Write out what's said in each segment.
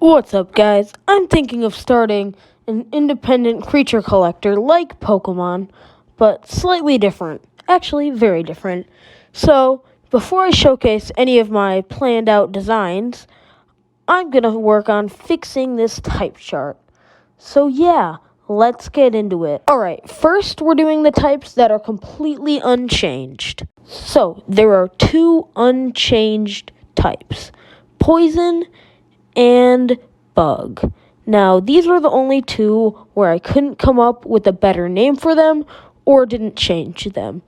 What's up, guys? I'm thinking of starting an independent creature collector like Pokemon, but slightly different. Actually, very different. So, before I showcase any of my planned out designs, I'm going to work on fixing this type chart. So, yeah, let's get into it. Alright, first we're doing the types that are completely unchanged. So, there are two unchanged types: Poison and Bug. Now, these were the only two where I couldn't come up with a better name for them or didn't change them.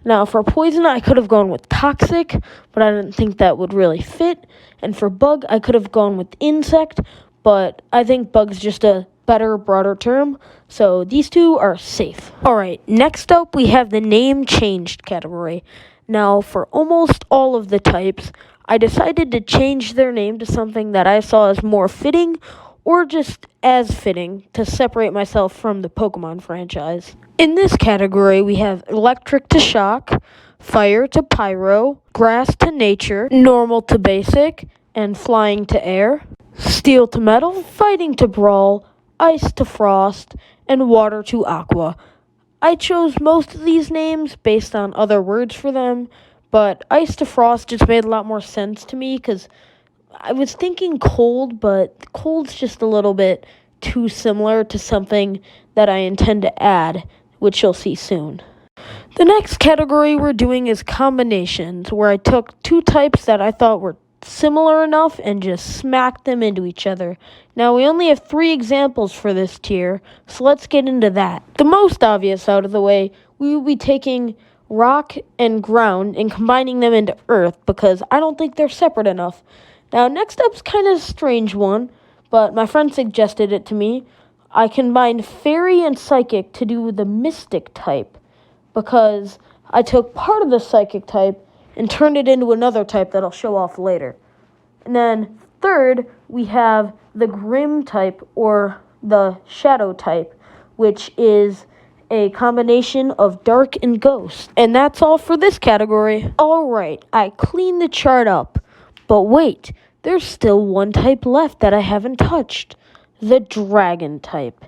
Now, for Poison, I could have gone with Toxic, but I didn't think that would really fit. And for Bug, I could have gone with Insect, but I think Bug's just a better, broader term, so these two are safe. Alright, next up we have the name changed category. Now, for almost all of the types, I decided to change their name to something that I saw as more fitting, or just as fitting, to separate myself from the Pokemon franchise. In this category, we have Electric to Shock, Fire to Pyro, Grass to Nature, Normal to Basic, and Flying to Air, Steel to Metal, Fighting to Brawl, Ice to Frost, and Water to Aqua. I chose most of these names based on other words for them, but Ice to Frost just made a lot more sense to me because I was thinking cold, but cold's just a little bit too similar to something that I intend to add, which you'll see soon. The next category we're doing is combinations, where I took two types that I thought were similar enough and just smacked them into each other. Now, we only have 3 examples for this tier, so let's get into that. The most obvious out of the way, we will be taking Rock and Ground and combining them into Earth because I don't think they're separate enough. Now, next up's kind of a strange one, but my friend suggested it to me. I combined Fairy and Psychic to do the Mystic type because I took part of the Psychic type and turned it into another type that I'll show off later. And then third, we have the Grim type or the Shadow type, which is a combination of Dark and Ghost. And that's all for this category. Alright, I cleaned the chart up. But wait, there's still one type left that I haven't touched. The Dragon type.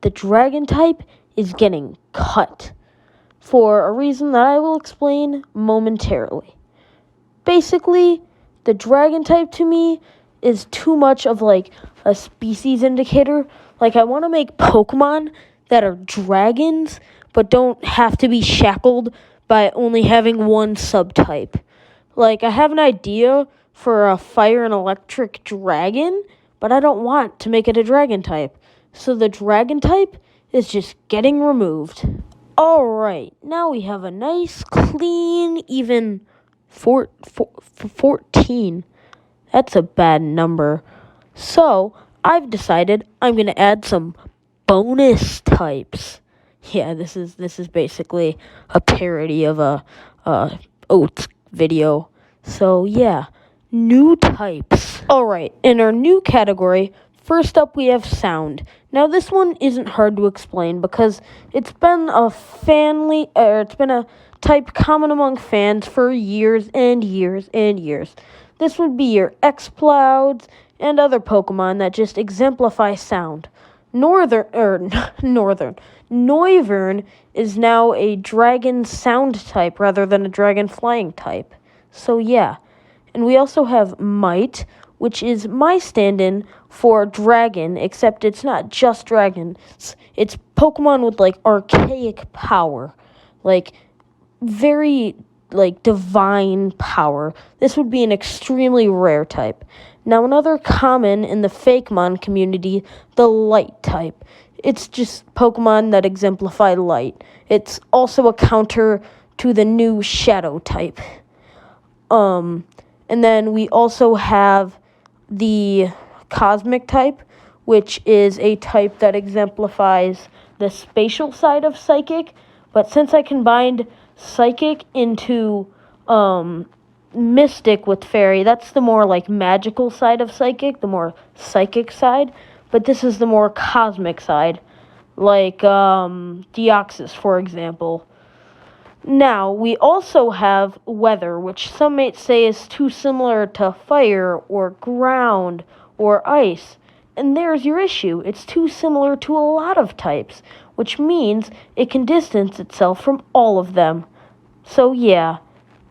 The Dragon type is getting cut for a reason that I will explain momentarily. Basically, the Dragon type to me is too much of like a species indicator. Like, I want to make Pokemon that are dragons, but don't have to be shackled by only having one subtype. Like, I have an idea for a fire and electric dragon, but I don't want to make it a dragon type. So the Dragon type is just getting removed. Alright, now we have a nice, clean, even 14. That's a bad number. So, I've decided I'm going to add some bonus types. Yeah, this is basically a parody of a Oats video. So, yeah, new types. Alright, in our new category, first up we have sound. Now, this one isn't hard to explain because it's been a type common among fans for years and years and years. This would be your Explouds and other Pokemon that just exemplify sound. Noivern is now a dragon sound type rather than a dragon flying type. So yeah. And we also have Might, which is my stand-in for dragon, except it's not just dragon. It's Pokemon with, like, archaic power. Like, very, like, divine power. This would be an extremely rare type. Now, another common in the fakemon community, the Light type. It's just Pokemon that exemplify light. It's also a counter to the new Shadow type. And then we also have the Cosmic type, which is a type that exemplifies the spatial side of Psychic. But since I combined Psychic into Mystic with Fairy, that's the more like magical side of Psychic, the more psychic side. But this is the more cosmic side, like Deoxys, for example. Now, we also have Weather, which some might say is too similar to Fire or Ground or ice. And there's your issue. It's too similar to a lot of types, which means it can distance itself from all of them. So yeah,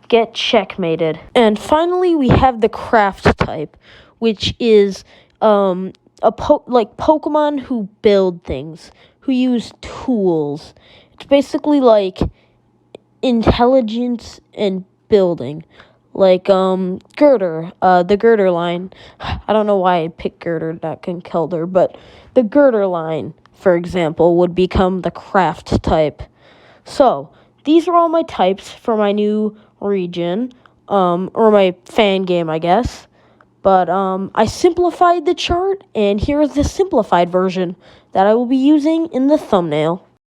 get checkmated. And finally, we have the craft type, which is like Pokemon who build things, who use tools. It's basically like intelligence and building. Like Girder, the Girder line. I don't know why I picked Girder, not Conkeldurr, but the Girder line, for example, would become the craft type. So, these are all my types for my new region, or my fan game, I guess. But I simplified the chart, and here is the simplified version that I will be using in the thumbnail.